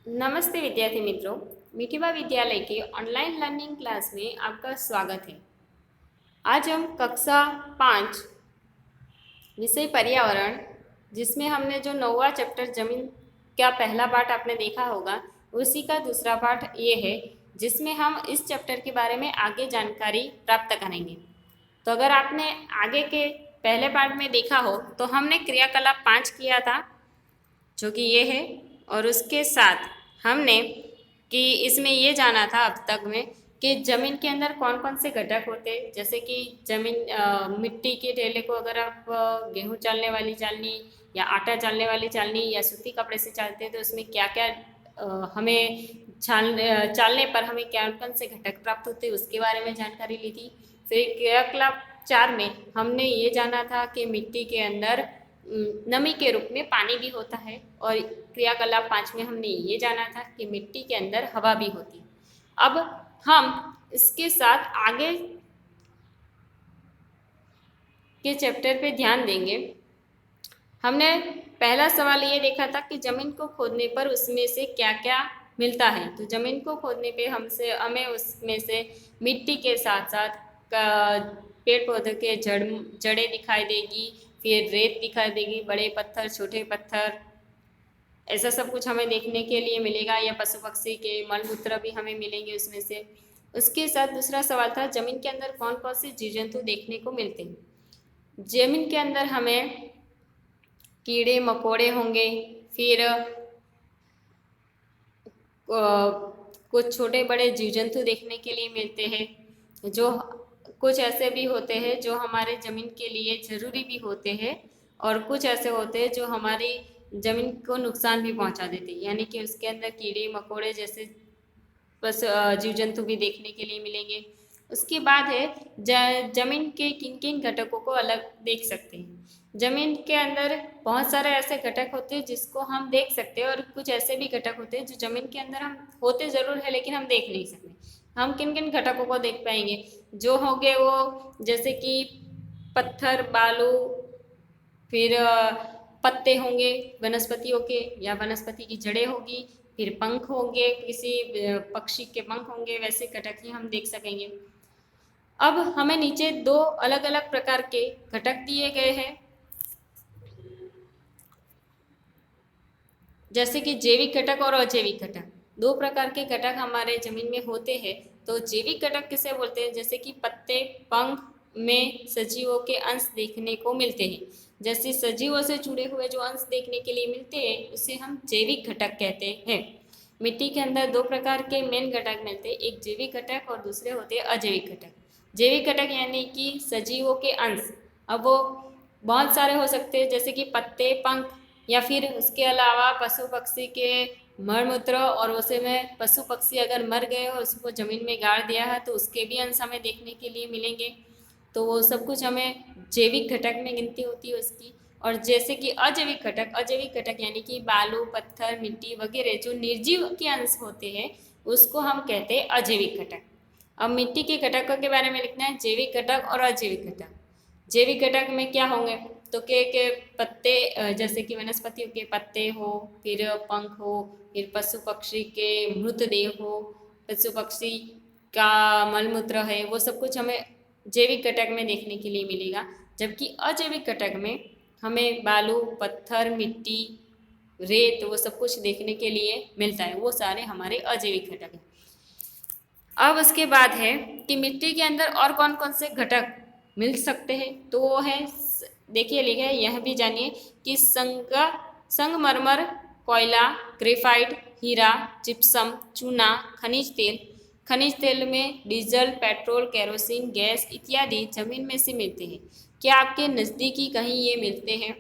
नमस्ते विद्यार्थी मित्रों। मिठीबा विद्यालय के ऑनलाइन लर्निंग क्लास में आपका स्वागत है। आज हम कक्षा 5 विषय पर्यावरण, जिसमें हमने जो 9वां चैप्टर जमीन का पहला पार्ट आपने देखा होगा, उसी का दूसरा पार्ट ये है, जिसमें हम इस चैप्टर के बारे में आगे जानकारी प्राप्त करेंगे। तो अगर आपने आगे के पहले पार्ट में देखा हो तो हमने क्रियाकलाप 5 किया था, जो कि ये है, और उसके साथ हमने कि इसमें ये जाना था अब तक में कि ज़मीन के अंदर कौन कौन से घटक होते हैं। जैसे कि मिट्टी के ढेले को अगर आप गेहूं चालने वाली चालनी या आटा चालने वाली चालनी या सूती कपड़े से चालते हैं तो उसमें क्या क्या हमें चालने पर हमें क्या कौन से घटक प्राप्त होते हैं, उसके बारे में जानकारी ली थी। फिर क्रियाकलाप 4 में हमने ये जाना था कि मिट्टी के अंदर नमी के रूप में पानी भी होता है, और क्रियाकलाप 5 में हमने ये जाना था कि मिट्टी के अंदर हवा भी होती है। अब हम इसके साथ आगे के चैप्टर पे ध्यान देंगे। हमने पहला सवाल ये देखा था कि ज़मीन को खोदने पर उसमें से क्या क्या मिलता है। तो ज़मीन को खोदने पे हमें उसमें से मिट्टी के साथ साथ पेड़ पौधे के जड़ें दिखाई देगी, फिर रेत दिखाई देगी, बड़े पत्थर, छोटे पत्थर, ऐसा सब कुछ हमें देखने के लिए मिलेगा, या पशु पक्षी के मल मूत्र भी हमें मिलेंगे उसमें से। उसके साथ दूसरा सवाल था जमीन के अंदर कौन कौन से जीव जंतु देखने को मिलते हैं। जमीन के अंदर हमें कीड़े मकोड़े होंगे, फिर कुछ छोटे बड़े जीव जंतु देखने के लिए मिलते हैं, जो कुछ ऐसे भी होते हैं जो हमारे ज़मीन के लिए ज़रूरी भी होते हैं, और कुछ ऐसे होते हैं जो हमारी ज़मीन को नुकसान भी पहुंचा देते हैं। यानी कि उसके अंदर कीड़े मकोड़े जैसे बस जीव जंतु भी देखने के लिए मिलेंगे। उसके बाद है जमीन के किन किन घटकों को अलग देख सकते हैं। जमीन के अंदर बहुत सारे ऐसे घटक होते हैं जिसको हम देख सकते हैं, और कुछ ऐसे भी घटक होते हैं जो जमीन के अंदर हम होते जरूर है लेकिन हम देख नहीं सकते। हम किन किन घटकों को देख पाएंगे, जो होंगे वो जैसे कि पत्थर, बालू, फिर पत्ते होंगे वनस्पतियों के, या वनस्पति की जड़ें होगी, फिर पंख होंगे, किसी पक्षी के पंख होंगे, वैसे घटक ही हम देख सकेंगे। अब हमें नीचे दो अलग अलग प्रकार के घटक दिए गए हैं, जैसे कि जैविक घटक और अजैविक घटक। दो प्रकार के घटक हमारे जमीन में होते हैं। तो जैविक घटक किसे बोलते हैं, जैसे कि पत्ते, पंख में सजीवों के अंश देखने को मिलते हैं। जैसे सजीवों से जुड़े हुए जो अंश देखने के लिए मिलते हैं उसे हम जैविक घटक कहते हैं। मिट्टी के अंदर दो प्रकार के मेन घटक मिलते हैं, एक जैविक घटक और दूसरे होते हैं अजैविक घटक। जैविक घटक यानी कि सजीवों के अंश। अब वो बहुत सारे हो सकते हैं, जैसे कि पत्ते, पंख, या फिर उसके अलावा पशु पक्षी के मल मूत्र, और उसे में पशु पक्षी अगर मर गए और उसको ज़मीन में गाड़ दिया है तो उसके भी अंश हमें देखने के लिए मिलेंगे। तो वो सब कुछ हमें जैविक घटक में गिनती होती है उसकी। और जैसे कि अजैविक घटक यानी कि बालू, पत्थर, मिट्टी वगैरह जो निर्जीव के अंश होते हैं उसको हम कहते हैं अजैविक घटक। अब मिट्टी के घटकों के बारे में लिखना है, जैविक घटक और अजैविक घटक। जैविक घटक में क्या होंगे, तो के पत्ते, जैसे कि वनस्पतियों के पत्ते हो, फिर पंख हो, फिर पशु पक्षी के मृतदेह हो, पशु पक्षी का मलमूत्र है, वो सब कुछ हमें जैविक घटक में देखने के लिए मिलेगा। जबकि अजैविक घटक में हमें बालू, पत्थर, मिट्टी, रेत, वो सब कुछ देखने के लिए मिलता है। वो सारे हमारे अजैविक घटक हैं। अब उसके बाद है कि मिट्टी के अंदर और कौन कौन से घटक मिल सकते हैं। तो वो है, देखिए लिखे है, यह भी जानिए कि संगमरमर, कोयला, ग्रेफाइट, हीरा, जिप्सम, चूना, खनिज तेल में डीजल, पेट्रोल, केरोसिन गैस इत्यादि जमीन में से मिलते हैं। क्या आपके नज़दीकी कहीं ये मिलते हैं?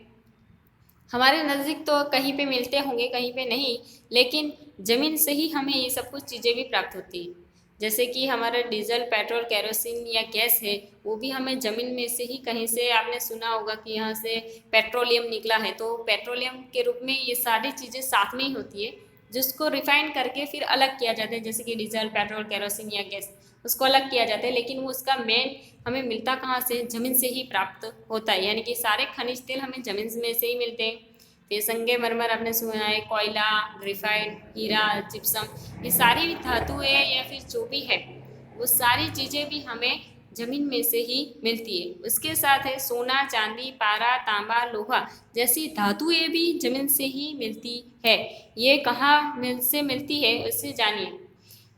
हमारे नज़दीक तो कहीं पे मिलते होंगे, कहीं पे नहीं, लेकिन ज़मीन से ही हमें ये सब कुछ चीज़ें भी प्राप्त होती हैं। जैसे कि हमारा डीजल, पेट्रोल, केरोसिन या गैस है, वो भी हमें ज़मीन में से ही, कहीं से आपने सुना होगा कि यहाँ से पेट्रोलियम निकला है, तो पेट्रोलियम के रूप में ये सारी चीज़ें साथ में ही होती है, जिसको रिफाइन करके फिर अलग किया जाता है। जैसे कि डीजल, पेट्रोल, केरोसिन या गैस, उसको अलग किया जाता है, लेकिन वो उसका मेन हमें मिलता कहाँ से, ज़मीन से ही प्राप्त होता है। यानी कि सारे खनिज तेल हमें ज़मीन में से ही मिलते हैं। फिर संगमरमर आपने सुना है, कोयला, ग्रेफाइट, हीरा, जिप्सम, ये सारी धातुएं या फिर जो भी है वो सारी चीज़ें भी हमें जमीन में से ही मिलती है। उसके साथ है सोना, चांदी, पारा, तांबा, लोहा जैसी धातुएं भी जमीन से ही मिलती है। ये कहाँ से मिलती है उससे जानिए।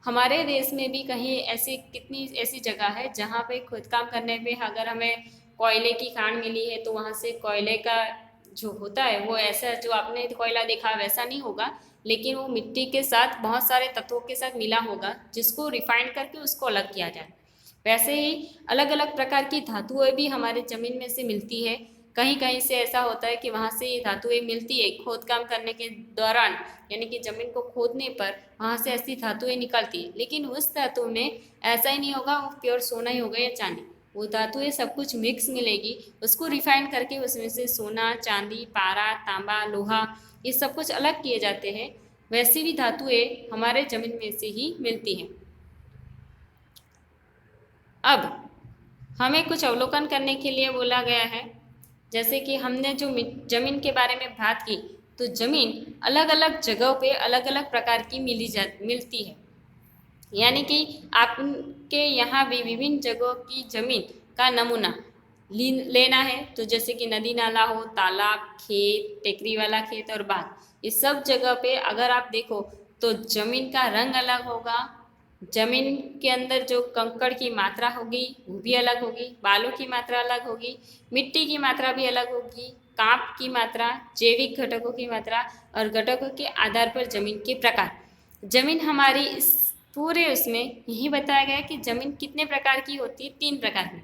हमारे देश में भी कहीं ऐसी कितनी ऐसी जगह है जहाँ पे खोदकाम करने पे अगर हमें कोयले की खान मिली है तो वहाँ से कोयले का जो होता है वो ऐसा जो आपने कोयला देखा वैसा नहीं होगा, लेकिन वो मिट्टी के साथ बहुत सारे तत्वों के साथ मिला होगा जिसको रिफाइंड करके उसको अलग किया जाए। वैसे ही अलग अलग प्रकार की धातुएं भी हमारे ज़मीन में से मिलती है। कहीं कहीं से ऐसा होता है कि वहाँ से ये धातुएं मिलती है खोदकाम करने के दौरान, यानी कि ज़मीन को खोदने पर वहाँ से ऐसी धातुएं निकलती है, लेकिन उस धातु में ऐसा ही नहीं होगा वो प्योर सोना ही होगा या चांदी। वो धातुएं सब कुछ मिक्स मिलेगी, उसको रिफाइन करके उसमें से सोना, चांदी, पारा, तांबा, लोहा ये सब कुछ अलग किए जाते हैं। वैसी भी धातुएं हमारे ज़मीन में से ही मिलती हैं। अब हमें कुछ अवलोकन करने के लिए बोला गया है। जैसे कि हमने जो जमीन के बारे में बात की, तो जमीन अलग अलग जगहों पे अलग अलग प्रकार की मिलती है। यानी कि आपके यहाँ भी विभिन्न जगहों की जमीन का नमूना लेना है, तो जैसे कि नदी नाला हो, तालाब, खेत, टेकरी वाला खेत और बाग, इस सब जगह पे अगर आप देखो तो जमीन का रंग अलग होगा। जमीन के अंदर जो कंकड़ की मात्रा होगी वो भी अलग होगी, बालू की मात्रा अलग होगी, मिट्टी की मात्रा भी अलग होगी, कांप की मात्रा, जैविक घटकों की मात्रा और घटकों के आधार पर जमीन के प्रकार। जमीन हमारी इस पूरे उसमें यही बताया गया है कि जमीन कितने प्रकार की होती है, 3 प्रकार की,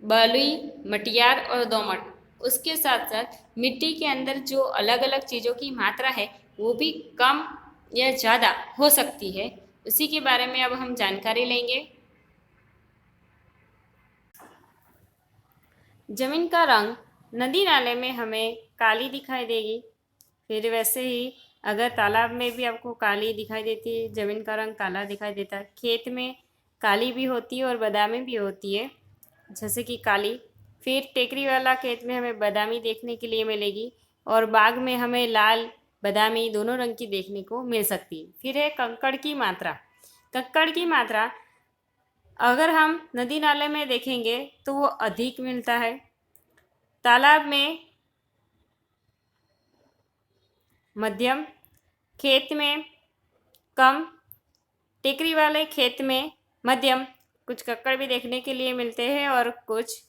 बलुई, मटियार और दोमट। उसके साथ साथ मिट्टी के अंदर जो अलग अलग चीज़ों की मात्रा है वो भी कम या ज़्यादा हो सकती है। उसी के बारे में अब हम जानकारी लेंगे। जमीन का रंग नदी नाले में हमें काली दिखाई देगी। फिर वैसे ही अगर तालाब में भी आपको काली दिखाई देती है, ज़मीन का रंग काला दिखाई देता है। खेत में काली भी होती है और बादामी भी होती है, जैसे कि काली। फिर टेकरी वाला खेत में हमें बादामी देखने के लिए मिलेगी और बाग में हमें लाल, बादामी दोनों रंग की देखने को मिल सकती है। फिर है कंकड़ की मात्रा। कंकड़ की मात्रा अगर हम नदी नाले में देखेंगे तो वो अधिक मिलता है, तालाब में मध्यम, खेत में कम, टेकरी वाले खेत में मध्यम। कुछ कक्कड़ भी देखने के लिए मिलते हैं और कुछ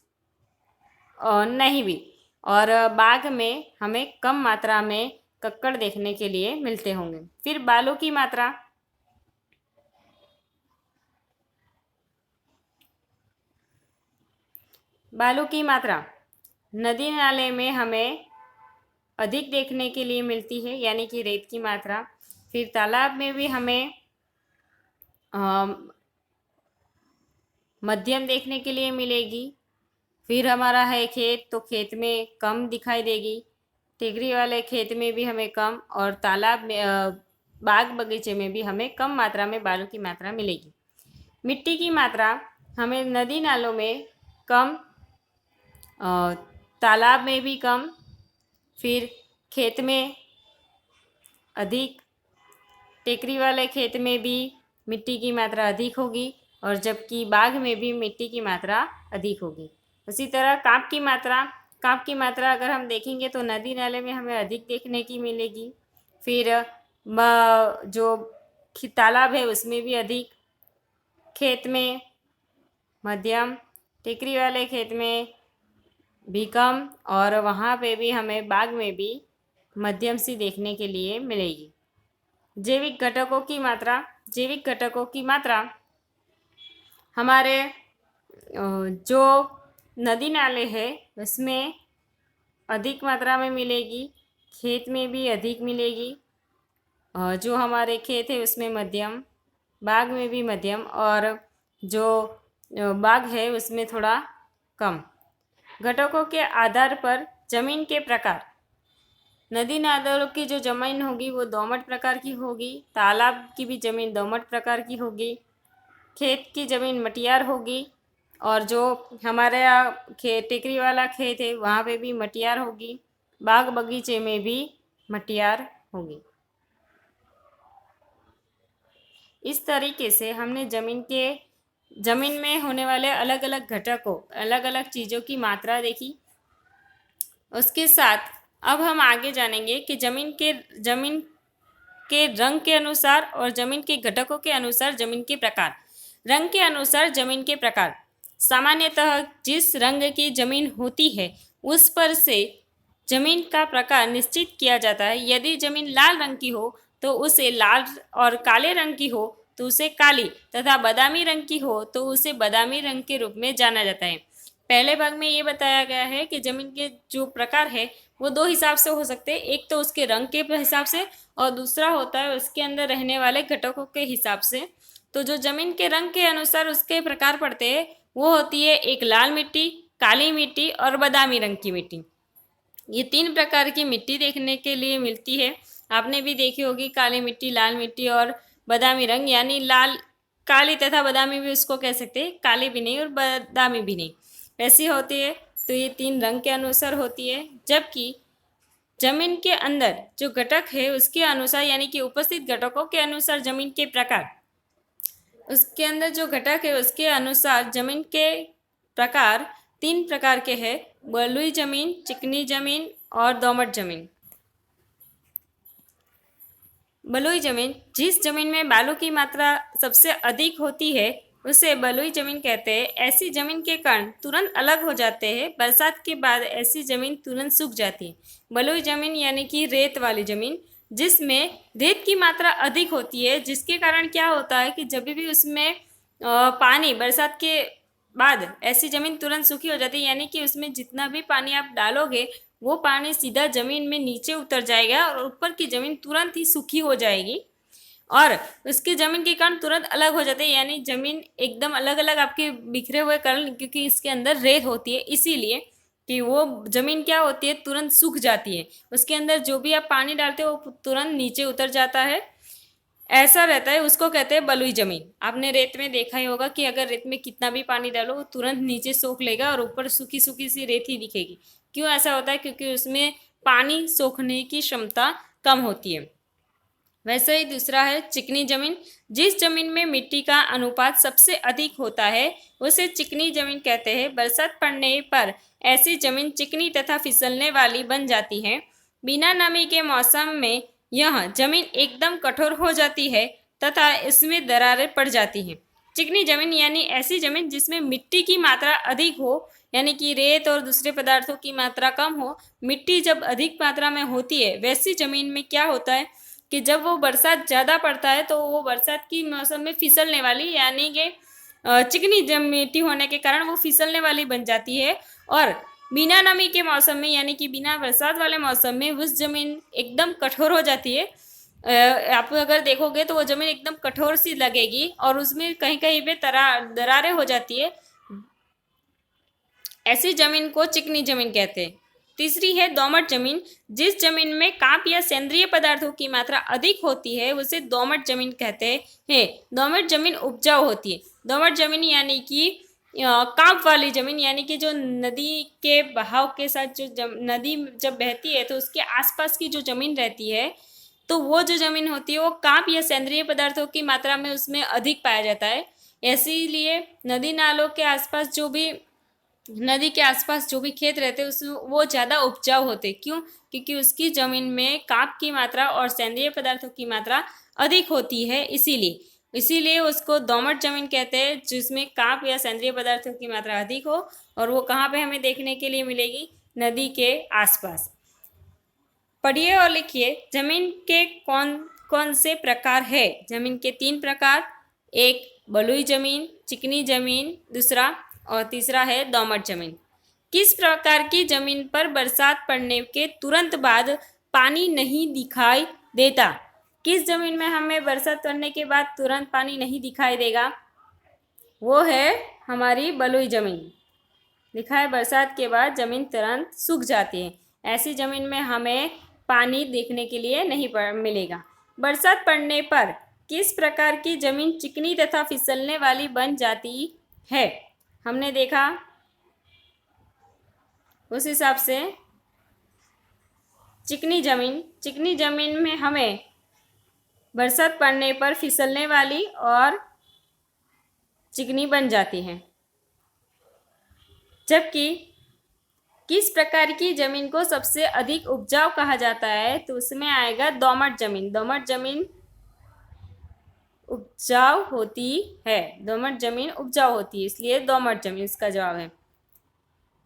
नहीं भी। और बाग में हमें कम मात्रा में कक्कड़ देखने के लिए मिलते होंगे। फिर बालू की मात्रा, बालू की मात्रा नदी नाले में हमें अधिक देखने के लिए मिलती है, यानी कि रेत की मात्रा। फिर तालाब में भी हमें मध्यम देखने के लिए मिलेगी। फिर हमारा है खेत, तो खेत में कम दिखाई देगी, टेकरी वाले खेत में भी हमें कम, और तालाब में बाग बगीचे में भी हमें कम मात्रा में बालू की मात्रा मिलेगी। मिट्टी की मात्रा हमें नदी नालों में कम, तालाब में भी कम, फिर खेत में अधिक, टेकरी वाले खेत में भी मिट्टी की मात्रा अधिक होगी, और जबकि बाग में भी मिट्टी की मात्रा अधिक होगी। उसी तरह कांप की मात्रा, कांप की मात्रा अगर हम देखेंगे तो नदी नाले में हमें अधिक देखने की मिलेगी। फिर जो तालाब है उसमें भी अधिक, खेत में मध्यम, टेकरी वाले खेत में भी कम, और वहाँ पे भी हमें बाग में भी मध्यम सी देखने के लिए मिलेगी। जैविक घटकों की मात्रा, जैविक घटकों की मात्रा हमारे जो नदी नाले है उसमें अधिक मात्रा में मिलेगी, खेत में भी अधिक मिलेगी, जो हमारे खेत है उसमें मध्यम, बाग में भी मध्यम, और जो बाग है उसमें थोड़ा कम। घटकों के आधार पर जमीन के प्रकार, नदी नालों की जो जमीन होगी वो दोमट प्रकार की होगी, तालाब की भी ज़मीन दोमट प्रकार की होगी, खेत की ज़मीन मटियार होगी, और जो हमारे टेकरी वाला खेत है वहाँ पे भी मटियार होगी। बाग बगीचे में भी मटियार होगी। इस तरीके से हमने जमीन में होने वाले अलग अलग घटकों, अलग अलग चीज़ों की मात्रा देखी। उसके साथ अब हम आगे जानेंगे कि जमीन के रंग के अनुसार और जमीन के घटकों के अनुसार जमीन के प्रकार। रंग के अनुसार जमीन के प्रकार। सामान्यतः जिस रंग की जमीन होती है उस पर से जमीन का प्रकार निश्चित किया जाता है। यदि जमीन लाल रंग की हो तो उसे लाल, और काले रंग की हो तो उसे काली, तथा बादामी रंग की हो तो उसे बादामी रंग के रूप में जाना जाता है। पहले भाग में ये बताया गया है कि जमीन के जो प्रकार है वो दो हिसाब से हो सकते हैं। एक तो उसके रंग के हिसाब से और दूसरा होता है उसके अंदर रहने वाले घटकों के हिसाब से। तो जो जमीन के रंग के अनुसार उसके प्रकार पड़ते हैं वो होती है एक लाल मिट्टी, काली मिट्टी और बादामी रंग की मिट्टी। ये तीन प्रकार की मिट्टी देखने के लिए मिलती है। आपने भी देखी होगी काली मिट्टी, लाल मिट्टी और बादामी रंग, यानी लाल, काली तथा बादामी भी उसको कह सकते हैं, काली भी नहीं और बादामी भी नहीं, ऐसी होती है। तो ये तीन रंग के अनुसार होती है। जबकि जमीन के अंदर जो घटक है उसके अनुसार, यानी कि उपस्थित घटकों के अनुसार जमीन के प्रकार, उसके अंदर जो घटक है उसके अनुसार जमीन के प्रकार तीन प्रकार के हैं: बलुई जमीन, चिकनी जमीन और दोमट जमीन। बलुई जमीन, जिस जमीन में बालू की मात्रा सबसे अधिक होती है उसे बलुई जमीन कहते हैं। ऐसी जमीन के कण तुरंत अलग हो जाते हैं। बरसात के बाद ऐसी जमीन तुरंत सूख जाती है। बलुई जमीन यानी कि रेत वाली जमीन, जिसमें रेत की मात्रा अधिक होती है, जिसके कारण क्या होता है कि जब भी उसमें पानी, बरसात के बाद ऐसी जमीन तुरंत सूखी हो जाती है, यानी कि उसमें जितना भी पानी आप डालोगे वो पानी सीधा जमीन में नीचे उतर जाएगा और ऊपर की जमीन तुरंत ही सूखी हो जाएगी और उसकी जमीन के कण तुरंत अलग हो जाते हैं, यानी जमीन एकदम अलग अलग आपके बिखरे हुए कण, क्योंकि इसके अंदर रेत होती है इसीलिए कि वो जमीन क्या होती है, तुरंत सूख जाती है। उसके अंदर जो भी आप पानी डालते हो वो तुरंत नीचे उतर जाता है, ऐसा रहता है, उसको कहते हैं बलुई जमीन। आपने रेत में देखा ही होगा कि अगर रेत में कितना भी पानी डालो वो तुरंत नीचे सोख लेगा और ऊपर सूखी सूखी सी रेत ही दिखेगी। क्यों ऐसा होता है? क्योंकि उसमें पानी सोखने की क्षमता कम होती है। वैसे ही दूसरा है चिकनी जमीन। जिस जमीन में मिट्टी का अनुपात सबसे अधिक होता है उसे चिकनी जमीन कहते हैं। बरसात पड़ने पर ऐसी जमीन चिकनी तथा फिसलने वाली बन जाती है। बिना नमी के मौसम में यह जमीन एकदम कठोर हो जाती है तथा इसमें दरारें पड़ जाती हैं। चिकनी जमीन यानी ऐसी जमीन जिसमें मिट्टी की मात्रा अधिक हो, यानी कि रेत और दूसरे पदार्थों की मात्रा कम हो। मिट्टी जब अधिक मात्रा में होती है वैसी जमीन में क्या होता है कि जब वो बरसात ज़्यादा पड़ता है तो वो बरसात की मौसम में फिसलने वाली, यानी कि चिकनी मिट्टी होने के कारण वो फिसलने वाली बन जाती है। और बिना नमी के मौसम में, यानी कि बिना बरसात वाले मौसम में, उस जमीन एकदम कठोर हो जाती है। आप अगर देखोगे तो वो जमीन एकदम कठोर सी लगेगी और उसमें कहीं कहीं पे दरारें हो जाती है। ऐसी जमीन को चिकनी जमीन कहते हैं। तीसरी है दोमट जमीन। जिस जमीन में कांप या सेंद्रीय पदार्थों की मात्रा अधिक होती है उसे दोमट जमीन कहते हैं। दोमट जमीन उपजाऊ होती है। दोमट जमीन यानी कि कांप वाली जमीन, यानी कि जो नदी के बहाव के साथ जो नदी जब बहती है तो उसके आसपास की जो जमीन रहती है तो वो जो जमीन होती है वो कांप या सेंद्रीय पदार्थों की मात्रा में उसमें अधिक पाया जाता है। इसीलिए नदी नालों के आसपास नदी के आसपास जो भी खेत रहते हैं उसमें वो ज़्यादा उपजाऊ होते। क्यों? क्योंकि उसकी ज़मीन में कांप की मात्रा और सेंद्रीय पदार्थों की मात्रा अधिक होती है, इसीलिए उसको दोमट जमीन कहते हैं, जिसमें कांप या सेंद्रीय पदार्थों की मात्रा अधिक हो। और वो कहाँ पे हमें देखने के लिए मिलेगी? नदी के आसपास। पढ़िए और लिखिए जमीन के कौन कौन से प्रकार है। जमीन के तीन प्रकार: एक बलुई जमीन, चिकनी जमीन, दूसरा और तीसरा है दोमट जमीन। किस प्रकार की जमीन पर बरसात पड़ने के तुरंत बाद पानी नहीं दिखाई देता? किस जमीन में हमें बरसात पड़ने के बाद तुरंत पानी नहीं दिखाई देगा? वो है हमारी बलुई जमीन। लिखा है बरसात के बाद जमीन तुरंत सूख जाती है। ऐसी जमीन में हमें पानी देखने के लिए नहीं मिलेगा। बरसात पड़ने पर किस प्रकार की जमीन चिकनी तथा फिसलने वाली बन जाती है? हमने देखा उस हिसाब से चिकनी जमीन में हमें बरसात पड़ने पर फिसलने वाली और चिकनी बन जाती है। जबकि किस प्रकार की जमीन को सबसे अधिक उपजाऊ कहा जाता है, तो उसमें आएगा दोमट जमीन। दोमट जमीन उपजाऊ होती है, दोमट जमीन उपजाऊ होती है, इसलिए दोमट जमीन इसका जवाब है।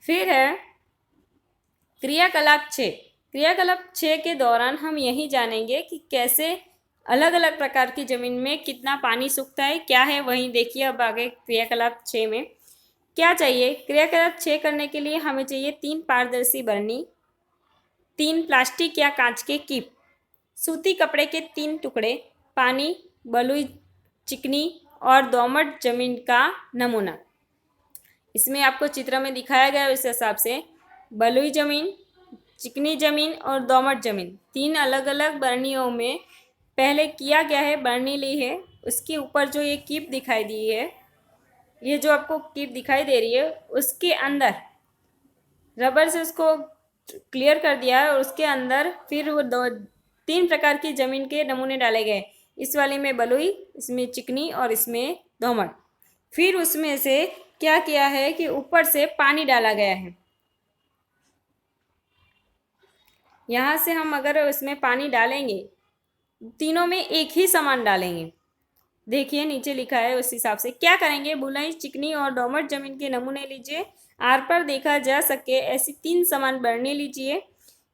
फिर है क्रियाकलाप 6। क्रियाकलाप 6 के दौरान हम यही जानेंगे कि कैसे अलग अलग प्रकार की जमीन में कितना पानी सूखता है, क्या है वही देखिए। अब आगे क्रियाकलाप 6 में क्या चाहिए। क्रियाकलाप 6 करने के लिए हमें चाहिए 3 पारदर्शी बरनी, 3 प्लास्टिक या कांच के कीप, सूती कपड़े के 3 टुकड़े, पानी, बलुई, चिकनी और दोमट जमीन का नमूना। इसमें आपको चित्र में दिखाया गया है उस हिसाब से बलुई जमीन, चिकनी जमीन और दोमट जमीन 3 अलग अलग बरनियों में पहले किया गया है। बरनी ली है, उसके ऊपर जो ये कीप दिखाई दी है, ये जो आपको कीप दिखाई दे रही है, उसके अंदर रबर से उसको क्लियर कर दिया है और उसके अंदर फिर वो 3 प्रकार की ज़मीन के नमूने डाले गए। इस वाले में बलुई, इसमें चिकनी और इसमें दोमट। फिर उसमें से क्या किया है कि ऊपर से पानी डाला गया है। यहाँ से हम अगर उसमें पानी डालेंगे, तीनों में एक ही समान डालेंगे। देखिए नीचे लिखा है उस हिसाब से क्या करेंगे। बुलाई, चिकनी और दोमट जमीन के नमूने लीजिए। आर पर देखा जा सके ऐसी 3 समान बरनी लीजिए।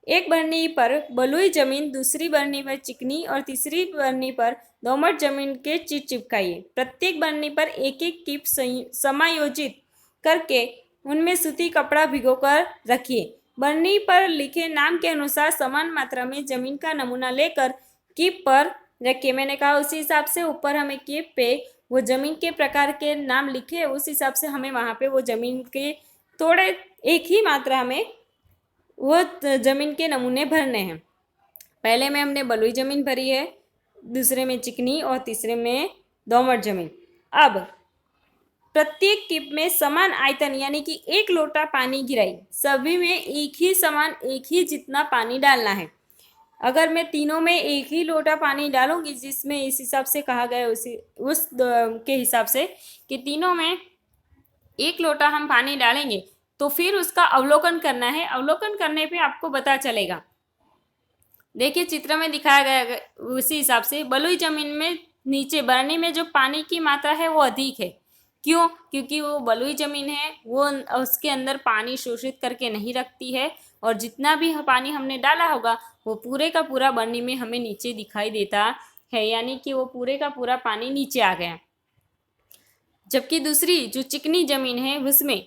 एक बरनी पर बलुई जमीन, दूसरी बरनी पर चिकनी और तीसरी बरनी पर दोमट जमीन के चिट चिपकाइए। प्रत्येक बरनी पर एक एक टिप समायोजित करके उनमें सूती कपड़ा भिगोकर रखिए। बरनी पर लिखे नाम के अनुसार समान मात्रा में जमीन का नमूना लेकर कीप पर रखिए। मैंने कहा उसी हिसाब से ऊपर हमें कीप पे वो जमीन के प्रकार के नाम लिखे, उस हिसाब से हमें वहाँ पे वो जमीन के थोड़े एक ही मात्रा में वो जमीन के नमूने भरने हैं। पहले में हमने बलुई जमीन भरी है, दूसरे में चिकनी और तीसरे में दोमट जमीन। अब प्रत्येक कीप में समान आयतन यानी कि 1 लोटा पानी गिराई। सभी में एक ही समान, एक ही जितना पानी डालना है। अगर मैं तीनों में एक ही लोटा पानी डालूंगी, जिसमें इस हिसाब से कहा गया उस के हिसाब से कि तीनों में 1 लोटा हम पानी डालेंगे, तो फिर उसका अवलोकन करना है। अवलोकन करने पे आपको पता चलेगा। देखिए चित्र में दिखाया गया उसी हिसाब से बलुई जमीन में नीचे बरनी में जो पानी की मात्रा है वो अधिक है। क्यों? क्योंकि वो बलुई जमीन है, वो उसके अंदर पानी शोषित करके नहीं रखती है और जितना भी पानी हमने डाला होगा वो पूरे का पूरा बरनी में हमें नीचे दिखाई देता है, यानी कि वो पूरे का पूरा पानी नीचे आ गया। जबकि दूसरी जो चिकनी जमीन है उसमें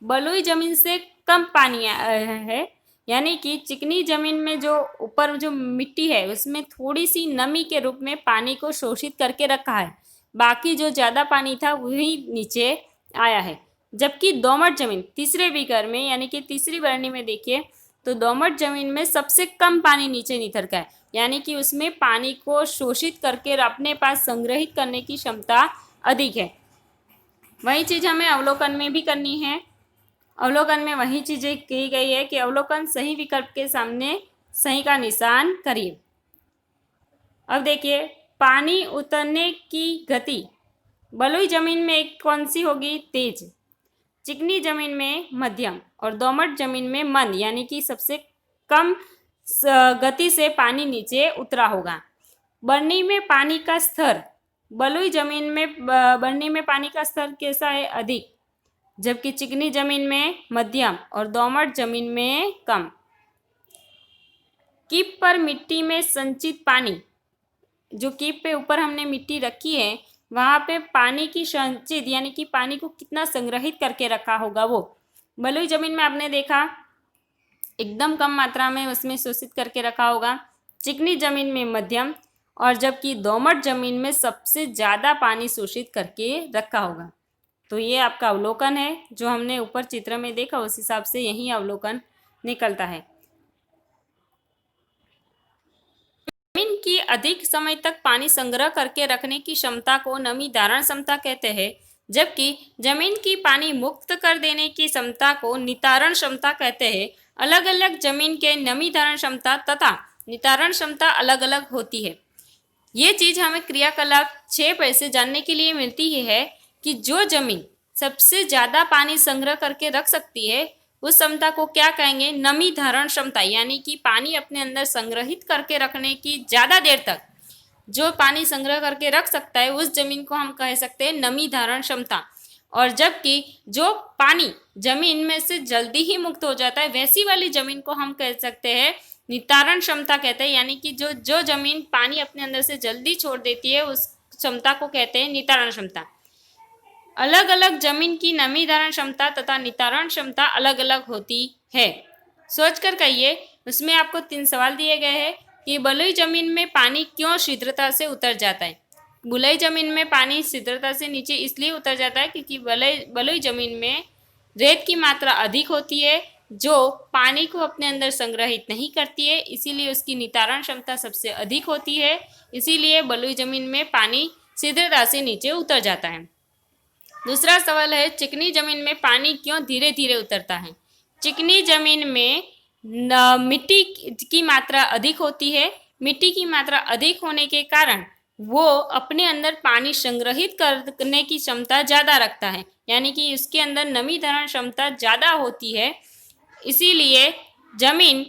बलुई जमीन से कम पानी है, यानी कि चिकनी जमीन में जो ऊपर जो मिट्टी है उसमें थोड़ी सी नमी के रूप में पानी को शोषित करके रखा है। बाकी जो ज़्यादा पानी था वही नीचे आया है। जबकि दोमट जमीन तीसरे बीकर में यानी कि तीसरी बरनी में देखिए तो दोमट जमीन में सबसे कम पानी नीचे नितर का है, यानी कि उसमें पानी को शोषित करके अपने पास संग्रहित करने की क्षमता अधिक है। वही चीज़ हमें अवलोकन में भी करनी है। अवलोकन में वही चीज़ें की गई है कि अवलोकन सही विकल्प के सामने सही का निशान करिए। अब देखिए पानी उतरने की गति बलुई जमीन में कौन सी होगी? तेज, चिकनी जमीन में मध्यम और दोमट जमीन में मंद, यानी कि सबसे कम गति से पानी नीचे उतरा होगा। बरनी में पानी का स्तर बलुई जमीन में बरनी में पानी का स्तर कैसा है? अधिक, जबकि चिकनी जमीन में मध्यम और दोमट जमीन में कम। कीप पर मिट्टी में संचित पानी, जो कीप पे ऊपर हमने मिट्टी रखी है वहाँ पे पानी की संचित यानी कि पानी को कितना संग्रहित करके रखा होगा वो बलुई जमीन में आपने देखा एकदम कम मात्रा में उसमें शोषित करके रखा होगा। चिकनी जमीन में मध्यम और जबकि दोमट जमीन में सबसे ज़्यादा पानी शोषित करके रखा होगा। तो ये आपका अवलोकन है, जो हमने ऊपर चित्र में देखा उस हिसाब से यही अवलोकन निकलता है। जमीन की अधिक समय तक पानी संग्रह करके रखने की क्षमता को नमी धारण क्षमता कहते हैं, जबकि जमीन की पानी मुक्त कर देने की क्षमता को नितारण क्षमता कहते हैं। अलग अलग जमीन के नमी धारण क्षमता तथा नितारण क्षमता अलग अलग होती है। ये चीज हमें क्रियाकलाप 6 पर से जानने के लिए मिलती ही है कि जो जमीन सबसे ज्यादा पानी संग्रह करके रख सकती है उस क्षमता को क्या कहेंगे, नमी धारण क्षमता, यानी कि पानी अपने अंदर संग्रहित करके रखने की ज्यादा देर तक जो पानी संग्रह करके रख सकता है उस जमीन को हम कह सकते हैं नमी धारण क्षमता। और जबकि जो पानी जमीन में से जल्दी ही मुक्त हो जाता है वैसी वाली जमीन को हम कह सकते हैं नितारण क्षमता कहते हैं, यानी कि जो जो जमीन पानी अपने अंदर से जल्दी छोड़ देती है उस क्षमता को कहते हैं नितारण क्षमता। अलग अलग जमीन की नमी धारण क्षमता तथा नितारण क्षमता अलग अलग होती है। सोच कर कहिए, उसमें आपको 3 सवाल दिए गए हैं कि बलुई जमीन में पानी क्यों शीघ्रता से उतर जाता है। बलुई जमीन में पानी शीघ्रता से नीचे इसलिए उतर जाता है क्योंकि बलुई जमीन में रेत की मात्रा अधिक होती है जो पानी को अपने अंदर संग्रहित नहीं करती है, इसीलिए उसकी नितारण क्षमता सबसे अधिक होती है, इसीलिए बलुई जमीन में पानी शीघ्रता से नीचे उतर जाता है। दूसरा सवाल है, चिकनी जमीन में पानी क्यों धीरे धीरे उतरता है। चिकनी जमीन में मिट्टी की मात्रा अधिक होती है। मिट्टी की मात्रा अधिक होने के कारण वो अपने अंदर पानी संग्रहित करने की क्षमता ज़्यादा रखता है, यानी कि उसके अंदर नमी धारण क्षमता ज़्यादा होती है, इसीलिए जमीन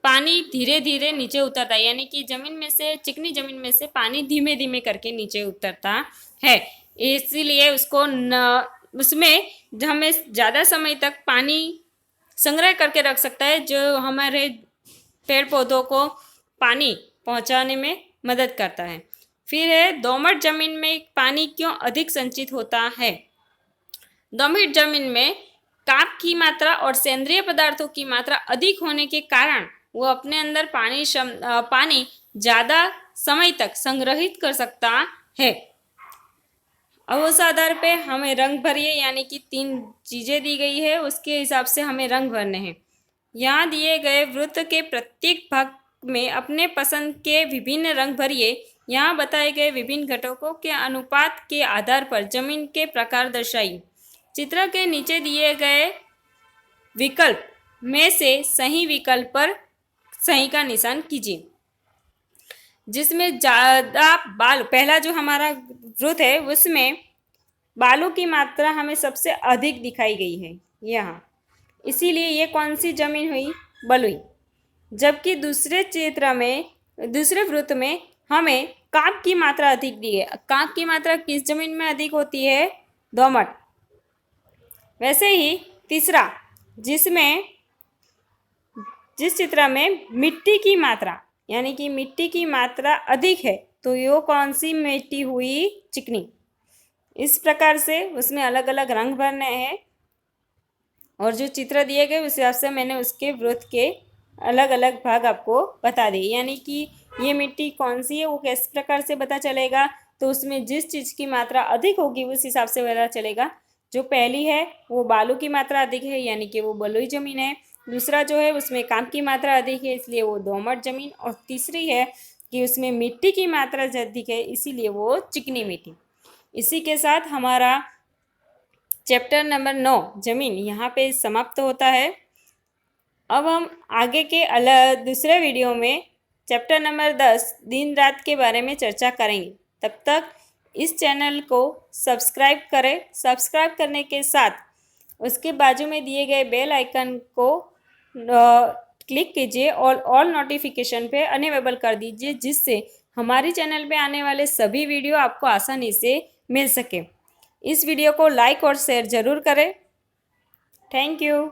पानी धीरे धीरे नीचे उतरता है, यानी कि जमीन में से चिकनी जमीन में से पानी धीमे धीमे करके नीचे उतरता है, इसीलिए उसमें हमें ज़्यादा समय तक पानी संग्रह करके रख सकता है जो हमारे पेड़ पौधों को पानी पहुंचाने में मदद करता है। फिर है, दोमट जमीन में पानी क्यों अधिक संचित होता है। दोमट जमीन में काप की मात्रा और सेंद्रीय पदार्थों की मात्रा अधिक होने के कारण वो अपने अंदर पानी ज़्यादा समय तक संग्रहित कर सकता है। अब उस आधार पे हमें रंग भरिए, यानी कि 3 चीज़ें दी गई है उसके हिसाब से हमें रंग भरने हैं। यहाँ दिए गए वृत्त के प्रत्येक भाग में अपने पसंद के विभिन्न रंग भरिए। यहाँ बताए गए विभिन्न घटकों के अनुपात के आधार पर जमीन के प्रकार दर्शाइए। चित्र के नीचे दिए गए विकल्प में से सही विकल्प पर सही का निशान कीजिए। जिसमें ज़्यादा बाल, पहला जो हमारा वृत्त है उसमें बालों की मात्रा हमें सबसे अधिक दिखाई गई है यहाँ, इसीलिए ये कौन सी जमीन हुई, बलुई। जबकि दूसरे वृत्त में हमें कांप की मात्रा अधिक दी है। कांप की मात्रा किस जमीन में अधिक होती है, दोमट। वैसे ही तीसरा, जिस चित्र में मिट्टी की मात्रा, यानी कि मिट्टी की मात्रा अधिक है, तो ये कौन सी मिट्टी हुई, चिकनी। इस प्रकार से उसमें अलग अलग रंग भरने हैं और जो चित्र दिए गए उस हिसाब से मैंने उसके वृत्त के अलग अलग भाग आपको बता दिए, यानी कि ये मिट्टी कौन सी है वो किस प्रकार से पता चलेगा, तो उसमें जिस चीज़ की मात्रा अधिक होगी उस हिसाब से पता चलेगा। जो पहली है वो बालू की मात्रा अधिक है, यानी कि वो बलुई जमीन है। दूसरा जो है उसमें कांप की मात्रा अधिक है, इसलिए वो दोमट जमीन। और तीसरी है कि उसमें मिट्टी की मात्रा अधिक है, इसीलिए वो चिकनी मिट्टी। इसी के साथ हमारा चैप्टर नंबर 9 जमीन यहाँ पे समाप्त होता है। अब हम आगे के दूसरे वीडियो में चैप्टर नंबर 10 दिन रात के बारे में चर्चा करेंगे। तब तक इस चैनल को सब्सक्राइब करें। सब्सक्राइब करने के साथ उसके बाजू में दिए गए बेल आइकन को क्लिक कीजिए और ऑल नोटिफिकेशन पे अनेबल कर दीजिए, जिससे हमारी चैनल पे आने वाले सभी वीडियो आपको आसानी से मिल सके। इस वीडियो को लाइक और शेयर ज़रूर करें। Thank you.